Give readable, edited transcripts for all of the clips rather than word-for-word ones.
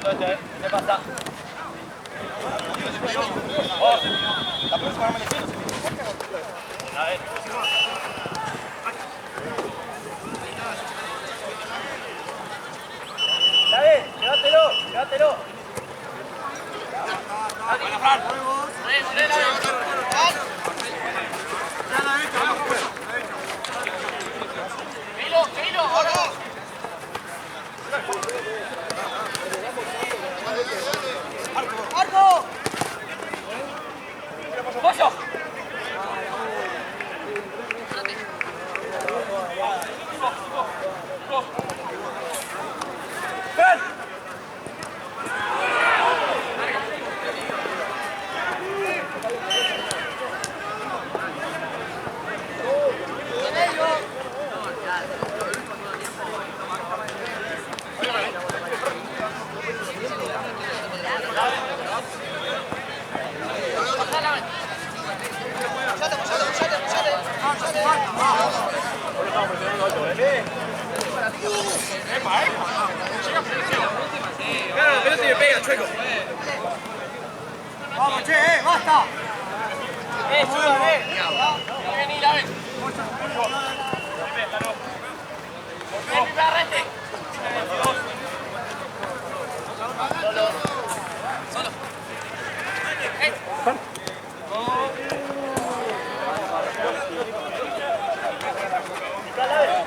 ¿Qué pasa? Vos. La próxima me elegí. A ver. David, llévatelo. Buena, Fran. Keilo, ahora. ¡Arco! ¡Pollo! ¡Ven! Claro, la pelota y me pega, chueco. Vamos, che, basta. Chulo, Vení, la ven. Ven, arreste. Solo.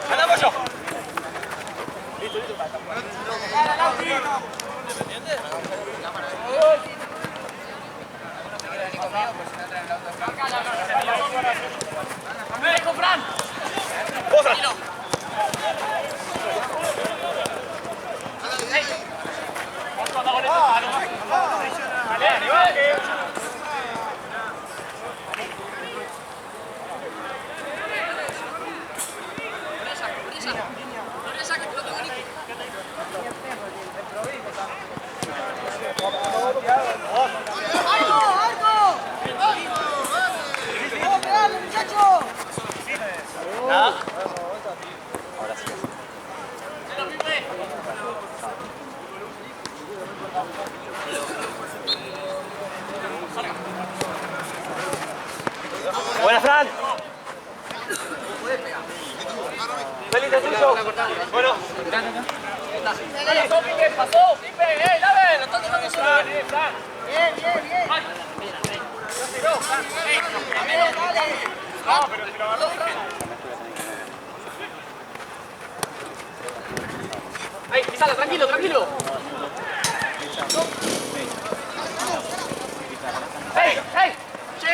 ¡Ganamos yo! Listo. ¡Me compran! ¡Vos, tranquilo! ¡Dale, arriba! Nada. Ahora sí. Buena, Fran. Feliz de tuyo. Bueno. ¿Qué pasó? Pipe, Lave, lo están tocando solo. Fran. Bien. No, pero si lo agarró ¡ay, pisala, tranquilo! ¡Ey! ¡Che!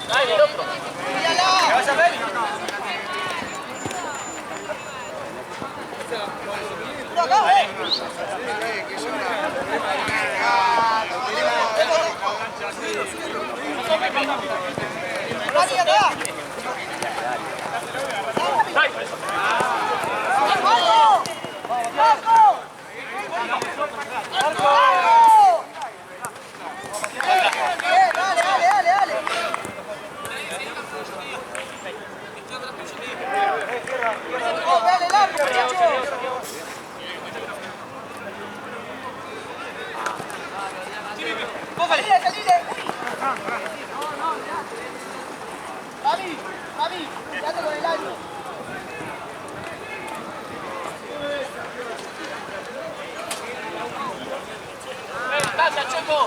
¡Dale, el otro! ¿Qué vas a ver? Javi, quédate con el año. ¡Dale, Checo!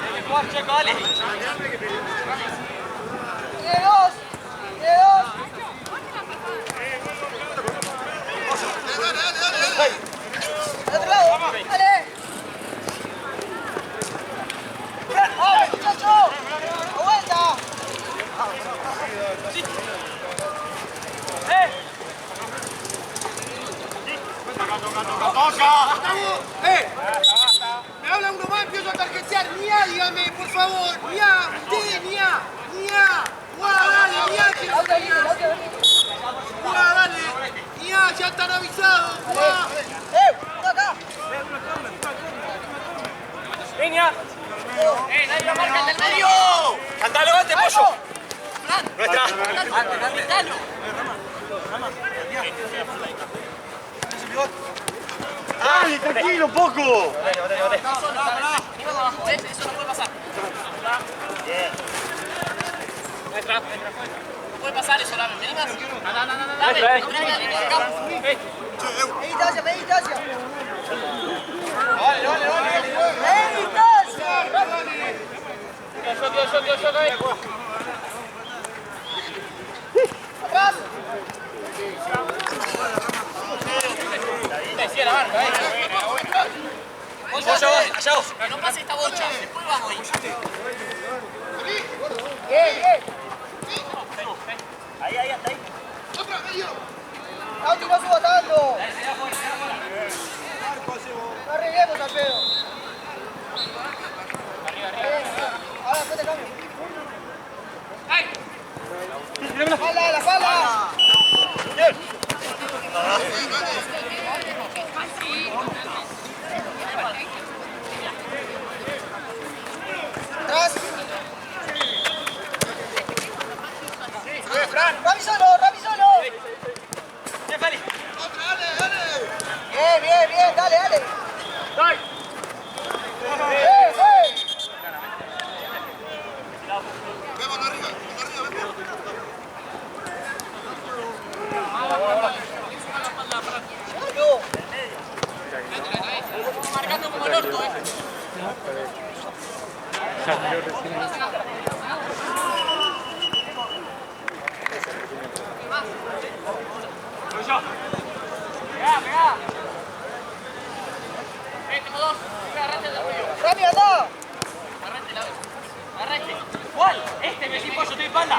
¡Dale, jugar, Checo, dale! ¡Tiene dos! ¡Al otro lado! ¡Dale! ¡Vamos, muchacho! ¡A vuelta! ¡Toca! Me habla uno más, empiezo a tarjetear. ¡Nia, dígame, por favor! ¡Nia! ¡Usted, Nia! ¡Nia! ¡Guau, dale, Nia! ¡Guau, dale! ¡Nia, ya están avisados! ¡Guau! ¡Uno acá! ¡Línea! nadie lo marca el del medio. ¡Cantalo antes, pollo! Nuestra. ¡Dale, tranquilo un poco! Eso no puede pasar. Bien. Nuestra. No puede pasar eso, Lamen. Vení más. Dame la línea de campo. Meditación, meditación. Vale. Meditación. Yo, Atrás. Sí, la marca, Allá vos. Que no pase esta bocha. Después vamos ahí. Bien. Ahí, hasta ahí. Auti, no suba tanto. No arreglemos al pedo. Ahora después te cambio. La pala. Atrás. Rami solo. Bien, Feli. Bien, dale. Marcando como el orto, Pegá. Tengo dos. Agarrate del medio. Rami, anda. Agarrate. ¿Cuál? Este me pollo, estoy espalda.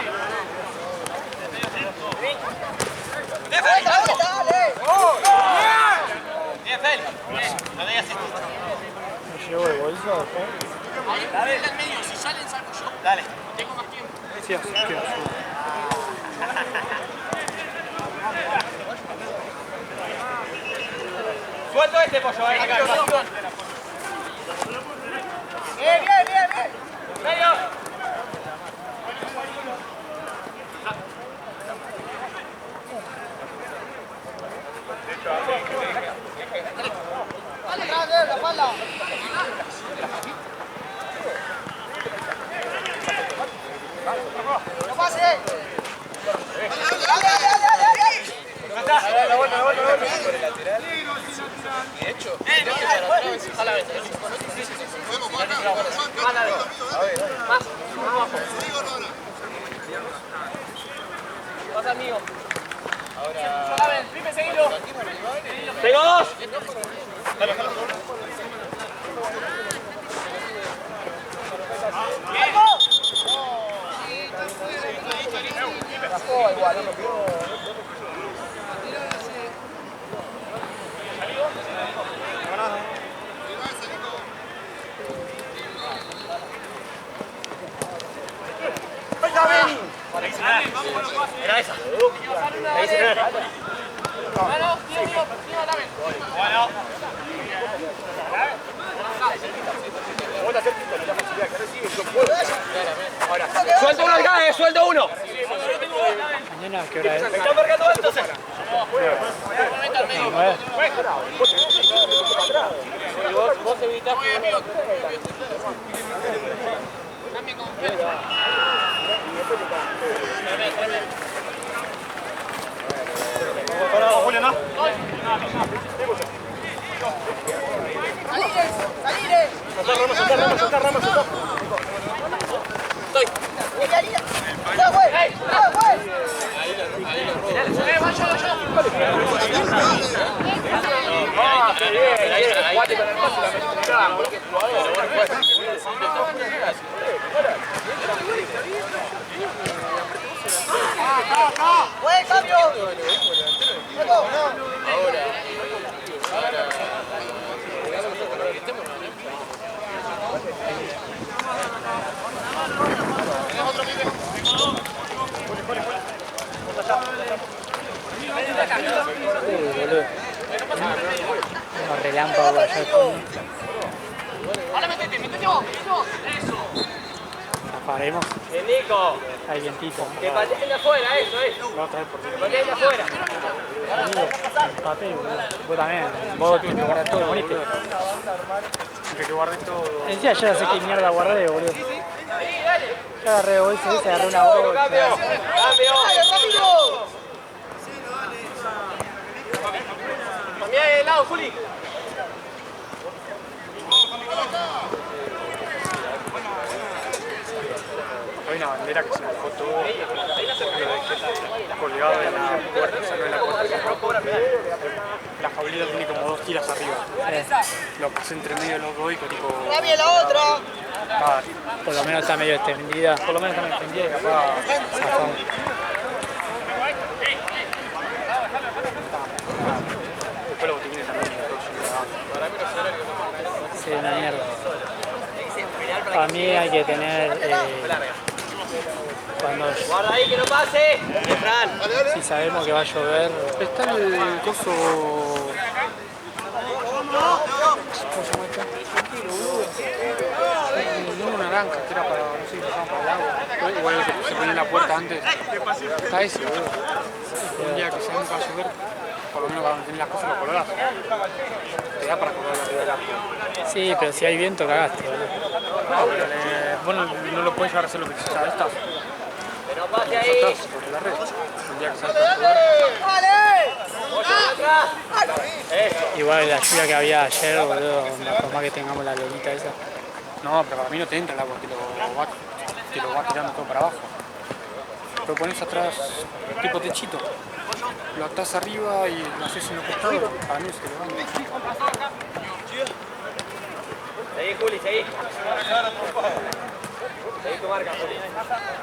Dale. Bien, Feli. No digas esto. ¿Llevo el bolso? Ahí en el medio. Si salen, salgo yo. Dale. Tengo más tiempo. Sí, así que Suelto este, pollo. Ahí, acá. Bien. ¡Medio! Atrás de la pala. No pase. Dale. La vuelta. A la vez. Pasa amigo. Ahora. A ver, Pipe, seguilo. Tengo dos. Era esa. Bueno, tío, dame. Bueno. Suelto uno acá, suelto uno. mañana, ¿qué hora es? ¿Me están marcando entonces? Vos evitás que... También con Julio, ¿no? Salire. Soltá, Ramos. Estoy. Ya fue. Qué bien. Jugate con el paso y la metiste porque es jugador. Buen cambio. Unos relámpagos allá al fondo. Ahora metete. metete vos. Eso. Zafaremos. Bien, Nico. Ahí vientito. Que pateen de afuera, eso. Lo otra vez por ti. Que pateen de afuera. Empate, boludo. Vos también. Vos tienes que guardar todo, moriste. Que guardes todo. Decía, yo no sé qué mierda guardé, boludo. Yo agarré bolsa, ¿viste? Agarré una bolsa. Cambio. Cambiá de lado, Juli. Hay una bandera que se dejó todo colgado de la puerta, o sea, no de la puerta. La jaulita tiene como 2 tiras arriba. Lo pasé entre medio de los dos y que tipo... ¡Rabia la otra! Ah, Por lo menos está medio extendida. Por lo menos está medio extendida y capaz zafamos. después los botiquines también. Sí, una mierda. Para mí hay que tener... cuando Guarda ahí que no pase. Fran. si sabemos que va a llover, Está el coso... ¿Cómo se llama esto? No, una naranja, que era para, no sé si lo usaban para el agua. Igual se ponía en la puerta antes. Está ese, boludo. Un día que se nunca va a llover, por lo menos cuando tenés las cosas lo colgás. Te da para colgarlo arriba del agua. sí, pero si hay viento cagaste, boludo. No, pero bueno, no lo puedes llevar a hacer lo que quieras. ¿Sabes? Estás Que no pase ahí. sobre la red. Un día que sabes para colgar. Igual la lluvia que había ayer, boludo, por más que tengamos la lolita esa. No, pero para mí no te entra el agua, te lo va tirando todo para abajo. Lo pones atrás, tipo techito. Lo atás arriba y lo haces en los costados. Para mí se te lo van. Seguí, Juli, seguí. Seguí tu marca, Juli.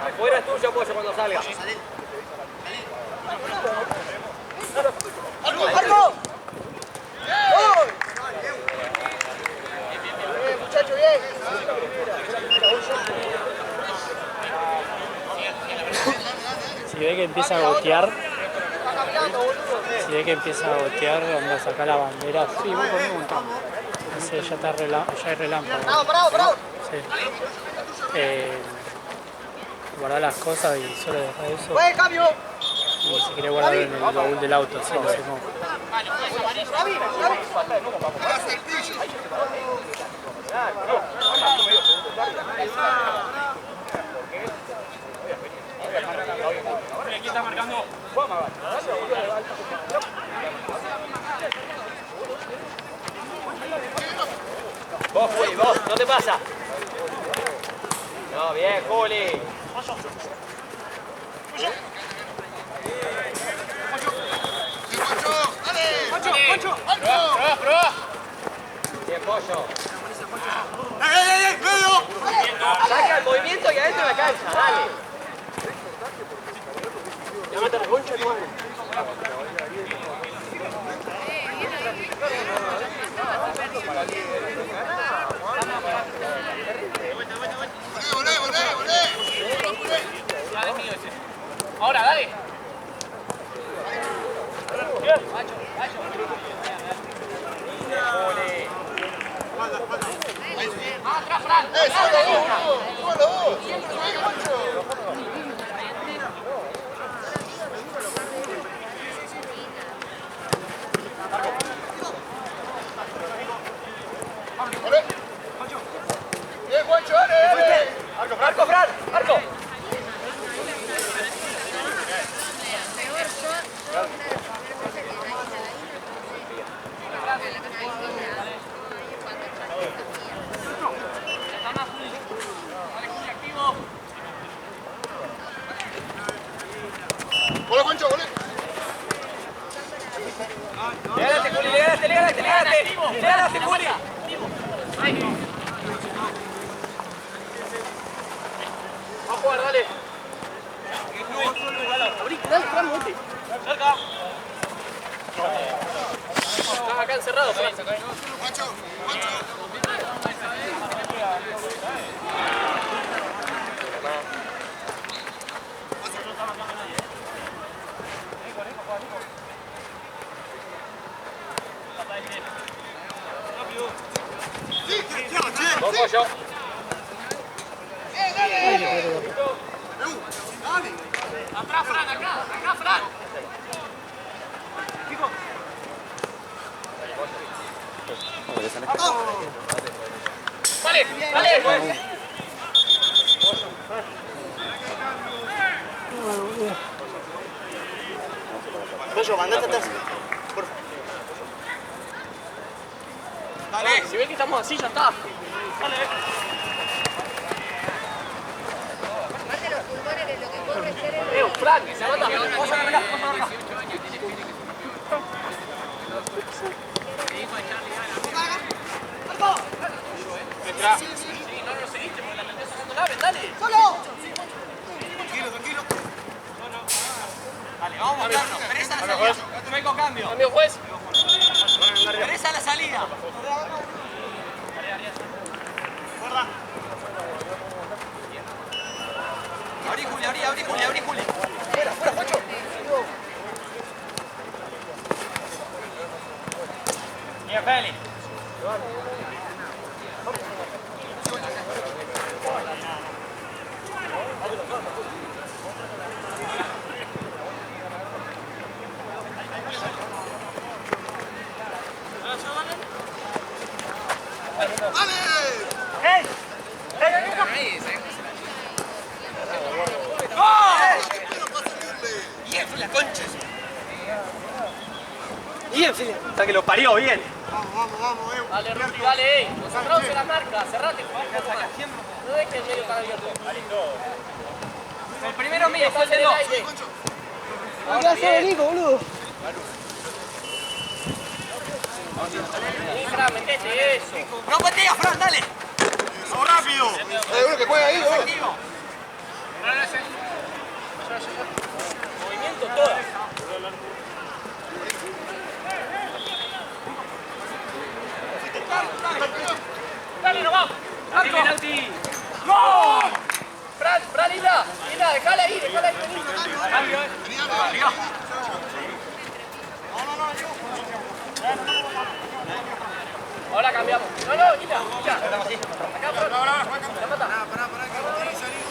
Afuera es tuyo, pollo, cuando salga. ¡Arco! Muchacho, bien. Si ve que empieza a gotear, anda a sacar la bandera. Sí, voy conmigo un montón. Sí, ya está ya hay relámpago. Bravo. Sí. Guardar las cosas y solo dejar eso. ¡Buen cambio! Y si querés guardarlo en el baúl del auto, así lo hacemos. Vos, Juli, vos, no te pasa. No, bien, Juli. Bien, pollo. Saca el movimiento y adentro de la cancha, dale. Llámate la concha, tu madre. Ahora, dale. Arco, Fran, arco. ¡Hola, Pancho! ¡Hola! Le ganaste, Juli, le ganaste, Juli. Vamos a jugar, dale. Cerca. Estás acá encerrado, Fran. ¡Pancho! Apoyo. Atrás, Fran, acá, Fran. Vale, vale. Pollo, mandate atrás. Dale, si ven que estamos así, ya está. Dale. Fran, que se aguanta. Vamos a acá, Entra. Sí, no lo seguiste porque la tenés sacando la dale. ¡Solo! Tranquilo. Dale, vamos, Carlos. Pereza la salida. Ven con cambio. Cambio, juez. Pereza la salida. Guarda. Abrí, Juli. Fuera, Juancho. Bien, Feli. Bien, Feli. Hasta que lo parió, bien. Vamos, Dale, Ruti, dale, concentrados en la marca, cerrate, no dejes el medio tan abierto. El primero mío, fue el de dos. ¿Qué hace el Nico, boludo? Fran, metete eso. No patea, Fran, dale. ¡Vamos rápido! Hay uno que juega ahí, Efectivo. Movimiento todo. Dale, no vamos. Penalti. ¡No! Fran, Isla, dejala ahí, vení. Cambio, Ahora cambiamos. No, Isla. Acá, Fran. La mata. Pará, que no tiene salir,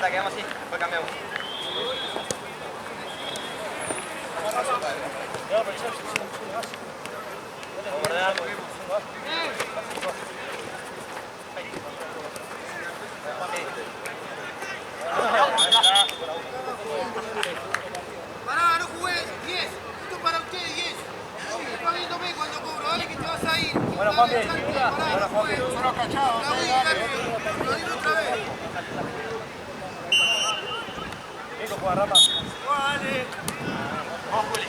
dale. Quedamos así, después cambiamos. Pará, no jugué. 10. Esto es para ustedes, 10. Está viéndome cuando cobro, dale que te vas a ir. Bueno, Juan, pará, no jugué. Solo cachado. La voy a dar, lo digo otra vez. Nico, juega Rama. Vale. Vamos, Juli.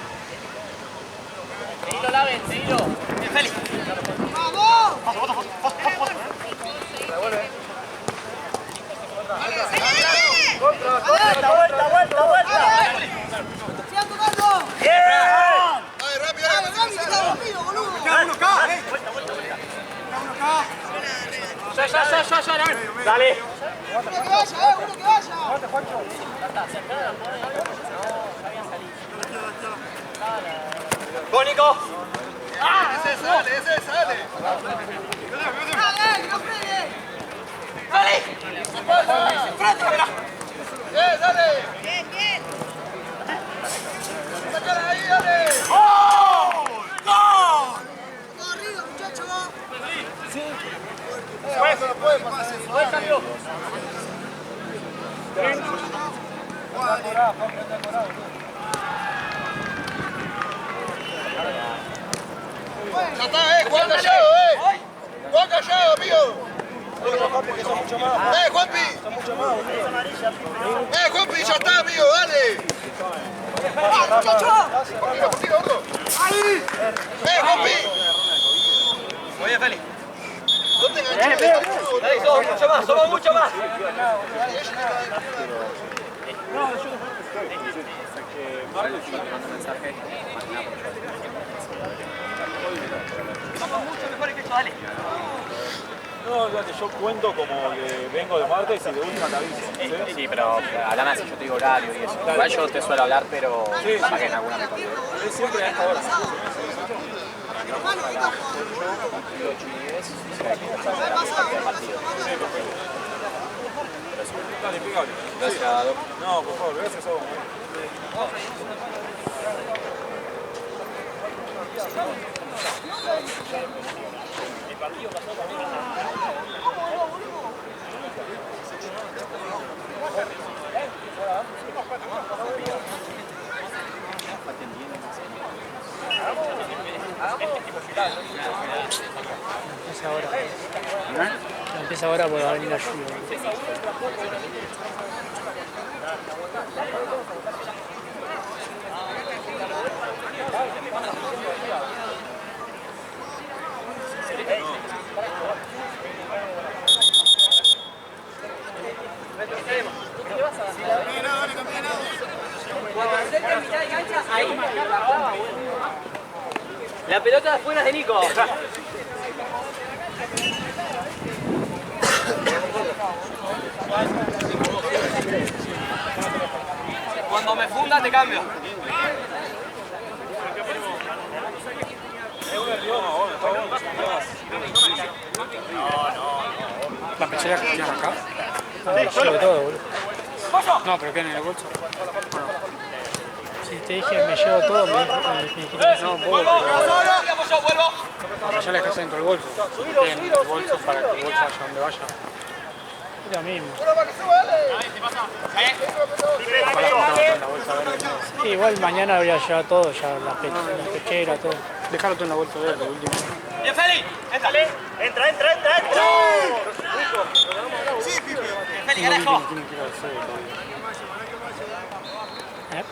Seguilo, Laven, seguilo. Bien, Félix. ¡Vamos! Revuelve. ¡Vuelta! ¡Sigan tocando! ¡Bien! ¡Dale, rápido, que está dormido, boludo! ¡Uno acá! Ya. ¡Dale! ¡Uno que vaya! ¡Vos, Nico! ¡Ese sale! ¡Dale, que no fregue! ¡Dale! ¡Frente, espera! ¡Dale! ¡Bien! ¡Sácala ahí, dale! ¡Oh! ¡No! ¡Todo arriba, muchacho! Sí. Eso no puede pasar. ¡Buen cambio! Ya está, Juan callado, Juan callado, amigo. Juanpi, son mucho más. Juanpi. Son mucho más. Juanpi, ya está, amigo, dale. Muchacho. Ahí. Juanpi. Muy bien, Félix. No te enganches. Dale, somos mucho más. Somos mucho mejores que esto, dale. No, yo cuento como que vengo de martes y de última te aviso. Sí, pero hablame así, yo te digo horario y eso. Igual yo te suelo hablar, pero para que en alguna me colgué. Es siempre a esta hora. Gracias, Doc. No, por favor, gracias a vos. Empieza ahora. Empieza ahora porque va a venir la lluvia. La pelota de afuera es de Nico. Cuando me funda te cambio. La pechera que tienen acá. Llevo todo, boludo. No, pero ¿qué en el bolso? Si te dije me llevo todo, me dijiste que No, sí. vos, pero ya la dejaste dentro del bolso. Tienen el bolso para que el bolso vaya donde vaya. Es lo mismo. Ojalá juntamos en la bolsa verde. Sí, igual mañana habría llevado todo, ya la pechera, todo. Déjalo tú en la bolsa verde, último. Bien, Feli. Entra. Entra. Sí, Pipe. Feli, carajo. Tienen que ir al C. ¿Eh?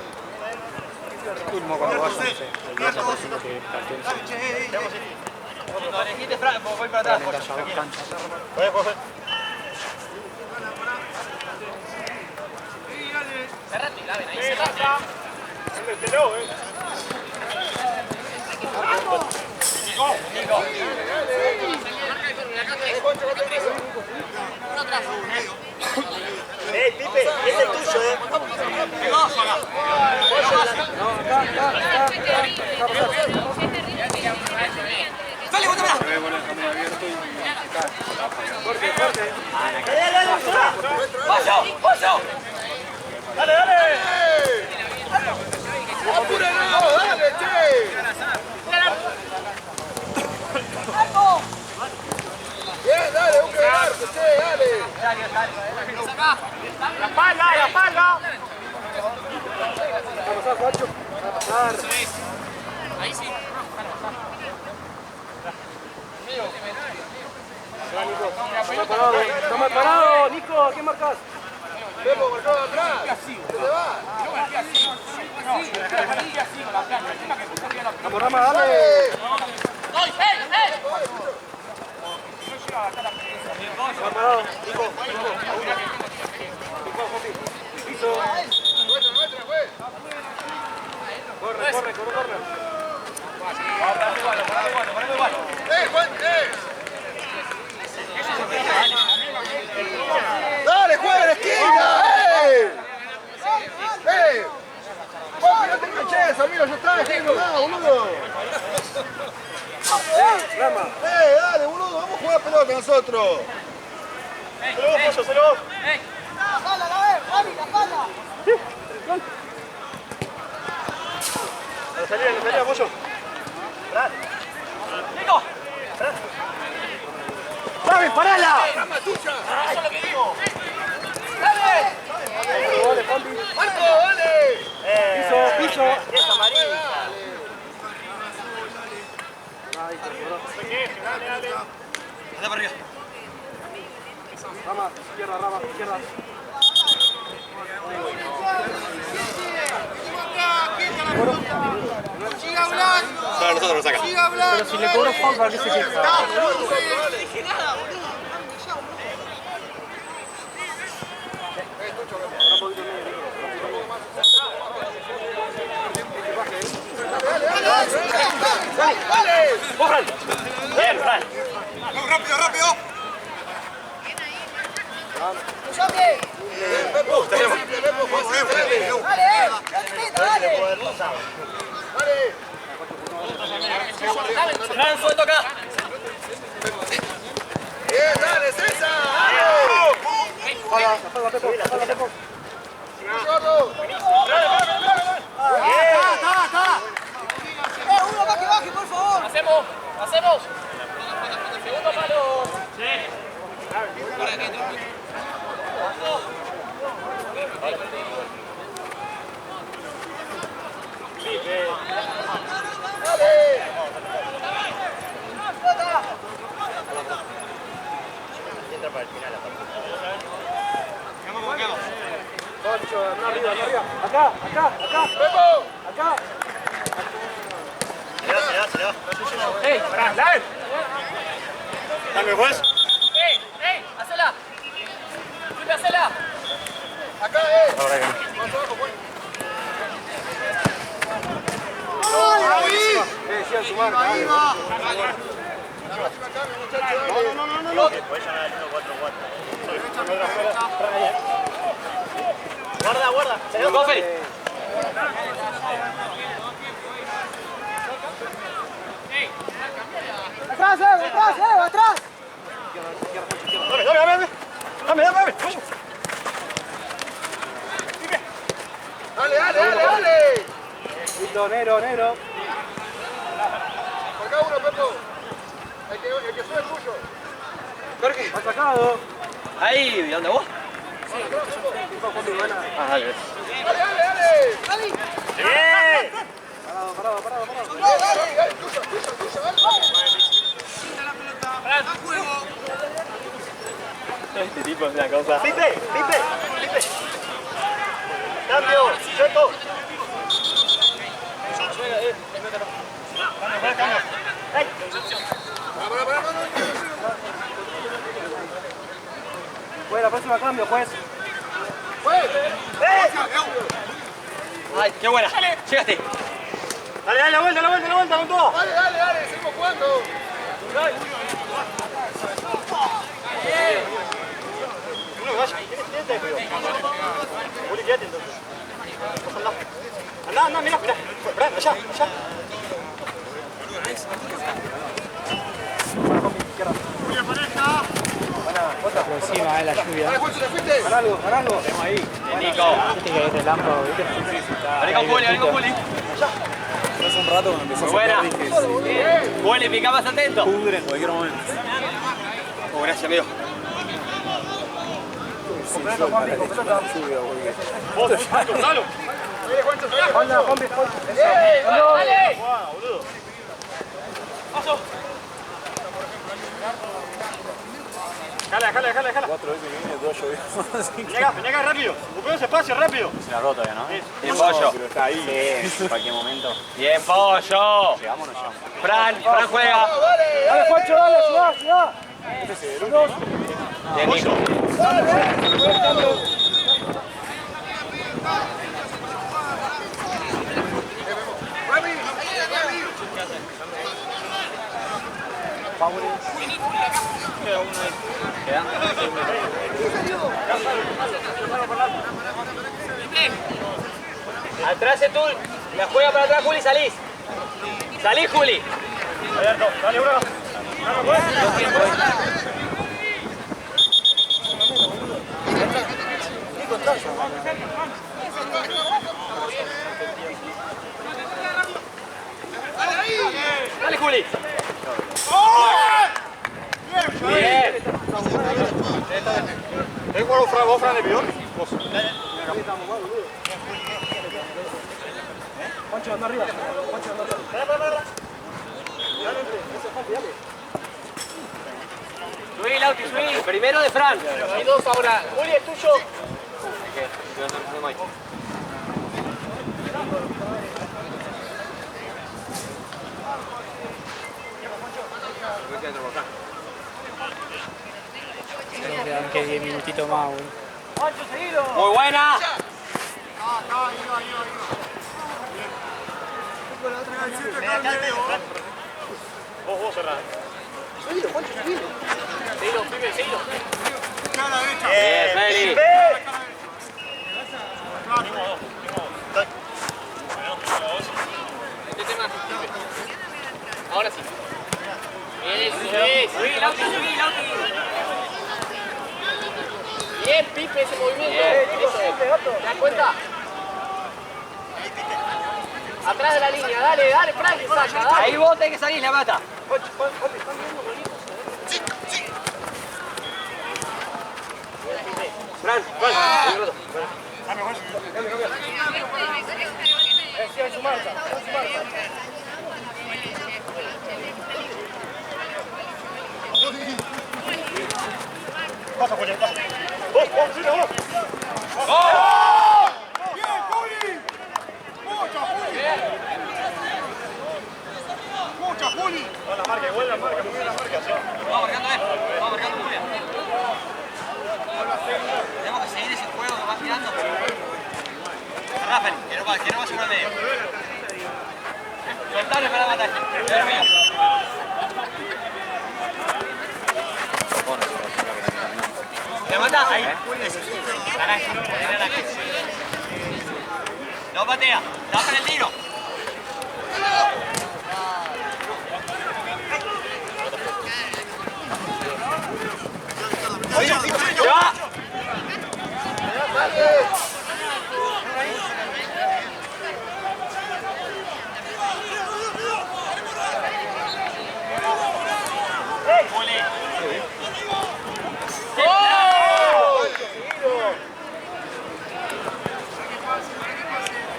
Último cuando vaya, no sé. El día ya próximo que pertenece. Cuando elegiste, voy para atrás. Realmente haya dos canchas. Cerrate, la ven ahí, cerrate. Pipe, es el tuyo, Feli, vos también. Pero bueno, el camino abierto y cae. ¡Paso! Dale. ¡Apúralo! ¡Dale, che! Bien, dale, un quedarse, che, dale. La espalda. Ahí sí. Toma parado, Nico, ¿qué marcas? Pepo, marcado atrás. ¿Dónde va? Caporama, dale. ¡Voy, Toma parado, Nico. Piso. Nuestra, güey. Corre. Juan, ¡Dale, juega en la esquina! ¡Papi, no te enganches, amigo! ¡Ya está! ¡Dejá nomás, boludo! Rama. Dale, boludo! ¡Vamos a jugar pelota nosotros! Solo vos. La salida, Pollo. Nico. ¡Dame, parala! Eso es lo que digo. ¡Dale! Dale, Pampi. ¡Marco, dale! Piso. Es amarillo. Anda para arriba. Rama, izquierda. ¡Siga hablando! Para nosotros lo saca. ¡Siga hablando! Pero si le cobro foul, ¿para qué se queja? No dije nada, boludo. ¡Dale! ¡Borran! Bien, Fran. ¡Rápido! ¡Dale! Fran, suelto acá. Bien, dale, César. Uno más que baje, por favor. Hacemos. Segundo palo. Acá. ¡Ey! Dale. Dame, juez. ¡Ey! ¡Hacela! ¡Felipe, hacela! Acá, Ahora que Ahí. decían su marca. Ahí va. La próxima cambio, muchachos. No. Guarda. ¡Go, Feli! Atrás, atrás. Dame. Dale. Listo, negro. Acá uno, Pepo. El que sube es tuyo. Está sacado. Ahí, ¿y dónde vos? Dale. Bien. Parado. Dale, tuyo, dale. A juego. Este tipo es una cosa. Pipe. Cambio, cheto. Bueno, la próxima cambio, juez. ¡Ay, qué buena! ¡Llegaste! Dale, la vuelta con todo. Dale, seguimos jugando. Uno vaya, ¿quién te Juli, quédate entonces. Anda, mira. Fran, allá. Por encima de la lluvia. Dale, Juancho, ¿te fuiste? Ganar algo. Tenemos ahí. Nico. Viste que hay relámpago, ¿viste? Vení con Juli. Hace un rato cuando empezó Muy buena. Juli, pica más atento. pudre en cualquier momento. Oh, gracias, amigo. Vos, dalo. ¡Dale! Boludo. ¡Paso! Jala. 4 veces que viene, 2 llovió. Venga, rápido. Ocupemos ese espacio, rápido. Se la rota ya, ¿no? Bien, Pollo. Pero está ahí. Sí. En cualquier momento. Bien, Pollo. ¿Llegamos o no llegamos? Fran juega. Dale, Juancho, ciudad. Bien, Nico. ¿Queda? Atrás tú. La juega para atrás, Juli, salís. Salís, Juli. Abierto, dale, uno. Dale, Juli. Bien. ¿Tenés vos, Fran, de pidón? Vos. Juancho, anda arriba. Subí, Lauti, subí. Primero de Fran. Y 2 ahora. Juli, es tuyo. Quedan que 10 minutitos más, boludo. Juancho, seguilo. Muy buena. Vos cerrás. Seguilo, pibe, seguilo. Bien, Feli. Ahora sí. Eso es. Subí, Lauti. Bien, Pipe, ese movimiento. Eso es. ¿Te das cuenta? Atrás de la línea, dale, Frank, saca, dale. Ahí vos tenés que salir, la mata. Fran. Pasa, Juli, pasa. Vos, Juli, vos. ¡Bien, Juli! ¡Mucha, Juli! ¡Mucha, Juli! La marca, igual la marca, muy bien la marca, sí. Vamos marcando, Julia. Tenemos que seguir ese juego que va girando. Rafael, que no va a ser al medio. Soltable para la batalla. Es mío. ¿Te mata? Ahí. Naranja. No patea. Tapa el tiro. ¡Ya!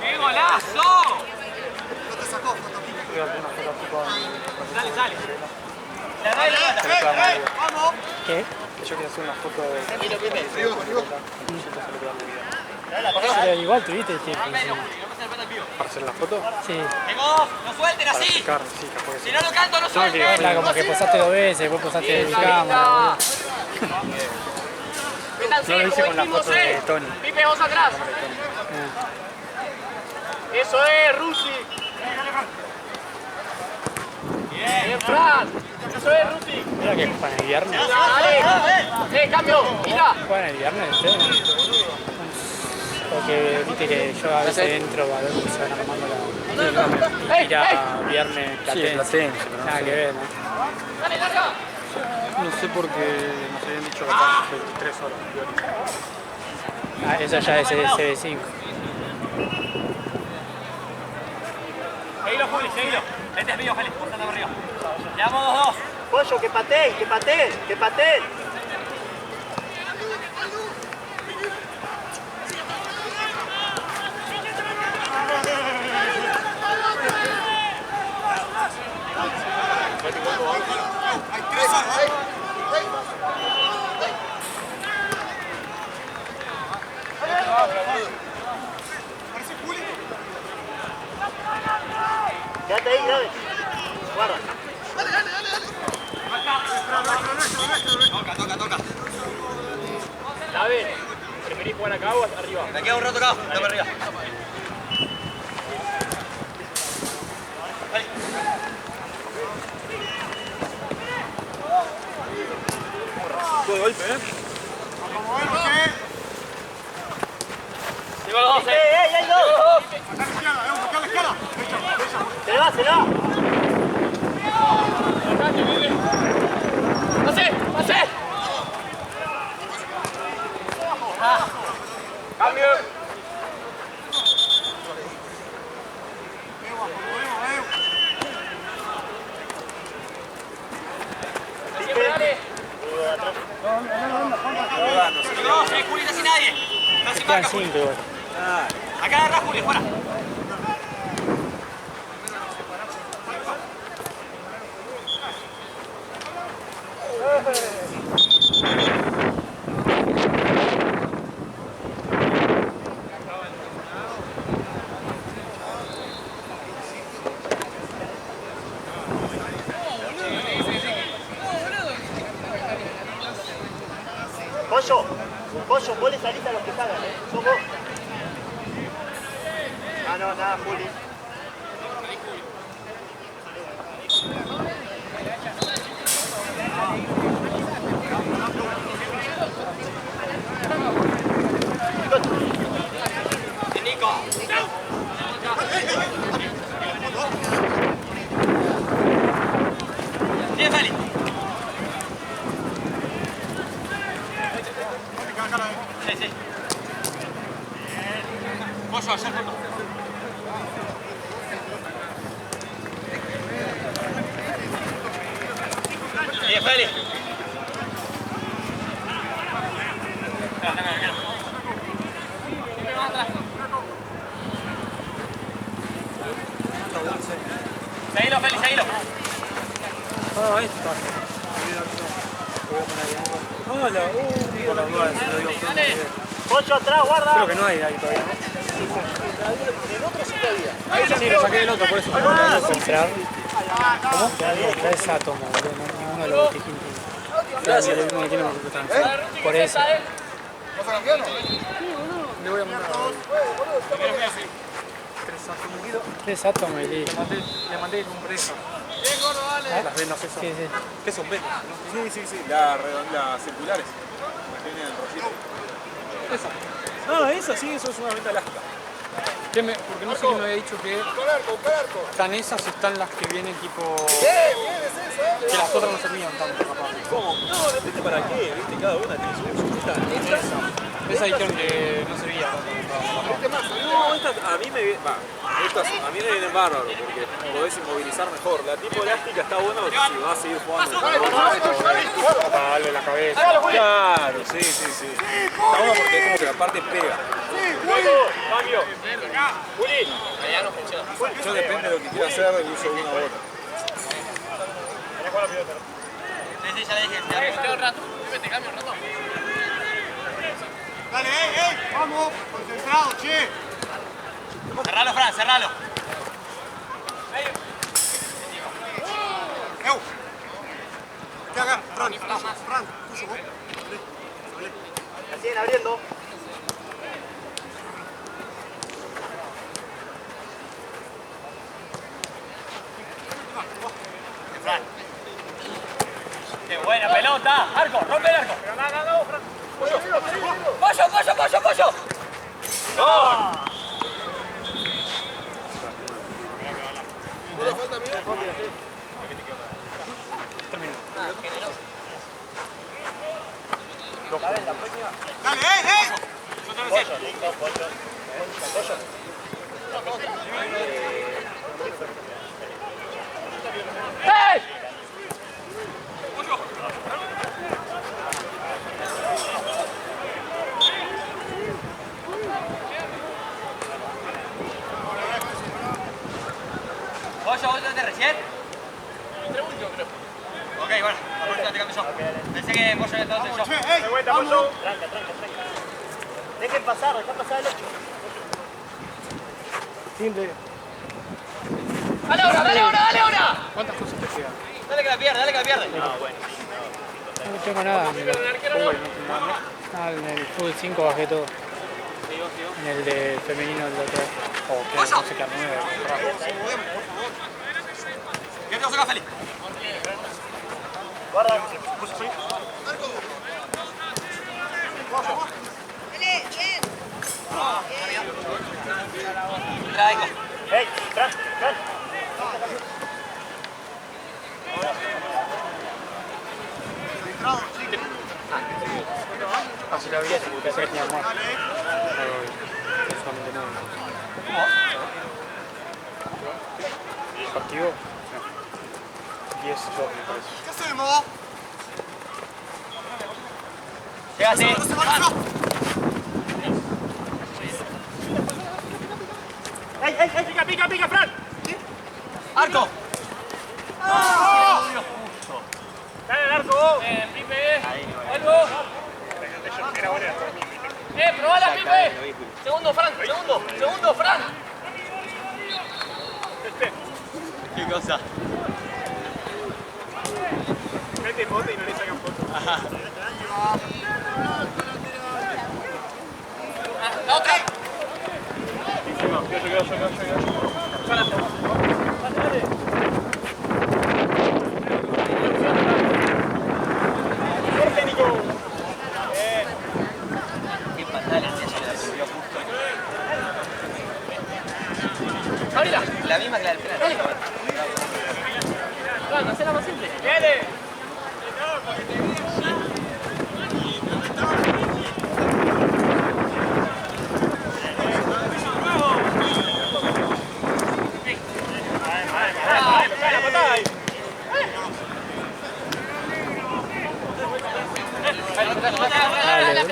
¡Qué golazo! Dale. ¡Vamos! ¿Qué? Yo quería hacer una foto de... Pero igual tuviste tiempo. ¿Para hacer la foto? Sí. ¡No suelten Para así! picar, sí, capaz que sí. Si no lo canto, no suelten. Claro, como que posaste 2 veces, después posaste en cámara. No lo hice con la foto de Tony. Pipe, vos atrás. Eso es, Rusi. Bien, Fran. Eso es, Rusi. Mira que juegan el viernes. Dale. Cambio. Mira. ¿Juegan el viernes ustedes? Porque viste que yo a veces entro a ver que se van armando la gira viernes Sí, Platense. Platense, pero no Nada sé. que ver, ¿no? Dale, larga. No sé por qué nos habían dicho que acá 23 horas. Ah, eso ya es CB5. Seguilo, Juli, seguilo. Este es mío, Félix, cortando para arriba. Le damos 2. Pollo, que pateen. Quédate ahí, dale. Guarda. Toca. David, ¿preferís jugar acá o arriba? Me queda un rato acá, para arriba. Todo de golpe, ¿eh? Sigo los 12. ¡Hay dos! ¡Buscar la escala! ¡Se va! ¡Pase! ¡Cambio! No, Juli, casi nadie. Casi Quedan marca, Juli. 5 igual. Acá agarra, Juli, fuera. Pollo, vos le salís a los que salgan, ¿eh? Sos vos. Ah, no, nada, Juli. Nico. Dale, Feli. Sí, sí. Pollo, allá al fondo. Bien, Feli. Seguilo, Feli, seguilo. Ah, ahí está. Hola, por las dudas, se lo digo. Pocho atrás, guarda. Creo que no hay ahí todavía, ¿no? En otro sí que había. Sí, lo saqué del otro, por eso. ¿Cómo? Traes átomo, boludo, uno de los botiquines. Gracias. Lo mismo que tiene por eso. ¿Vas a cambiar? Le voy a mandar Tres átomos y listo. le mandé un preso. Las venas esas. Sí, sí. ¿Qué son venas? Sí, las circulares. Las que vienen en rollito. Esa sí, eso es una venta elástica. Porque no sé quién me había dicho que están esas, están las que vienen tipo... Que las otras no servían tanto, capaz. ¿Cómo? No, depende para qué, viste, cada una tiene su uso. Esa dijeron que no servía. No, estas a mí me vienen bárbaros porque podés inmovilizar mejor. La tipo elástica está buena si vas a seguir jugando. Para darle la cabeza. Claro, sí. Está bueno porque es como que la parte pega. Cambio. Juli. Ya no funciona. Yo depende de lo que quiera hacer el uso de una u otra. Sí, ya le dije. Te cambio un rato. Te cambio un rato. Dale, vamos, concentrado, che. Cerralo, Fran, cerralo. ¿Qué haga? Fran, tuyo, vos. La siguen abriendo. Fran. ¡Qué buena pelota! ¡Arco! ¡Rompe el arco! ¡No, Fran! ¡Pollo! ¡No! ¡Hey! ¿Vos entraste recién? Entré último, creo. Ok, bueno, la próxima te cambio yo. Pensé que vos habías entrado yo. De vuelta, Pollo. Tranca. Dejen pasar, dejá pasar el 8. Simple. ¡Dale ahora! ¿Cuántas cosas te quedan? Dale que la pierde. Ah, bueno. No tengo nada. En el fútbol 5 bajé todo. En el de femenino del otro. O que no sé qué 9. ¿Qué te vas acá, Feli? Guarda. Traigo. Hey, Fran. Así la vida, porque hace que tenía más. Solamente no. ¿Cómo? ¿Partido? No. 10 yo, me parece. ¿Qué hacemos? Llegate. Pica, Fran. ¡Arco! Dale al arco vos. Pipe. ¡Algo! ¡Probala, Pipe! Segundo, Fran. ¿Qué cosa? Mete bote y no le sacan foto. ¡La otra! ¡Qué patada la se la subió justo! ¡Abrila! La misma que la del penal. Fran, hacela más simple. ¡Viene!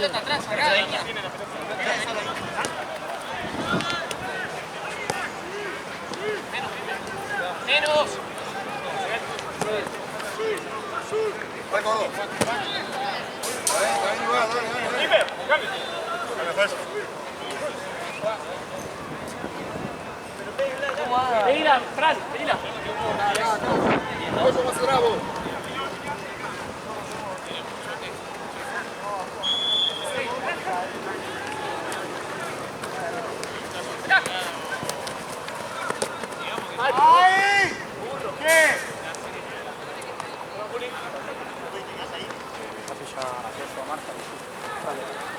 está atrás, acá. Menos. Va Córdoba. Dale, Pedila, Fran, pedila. Eso más bravo. ¡Ahí! ¿Qué? Papi ya hace su marca.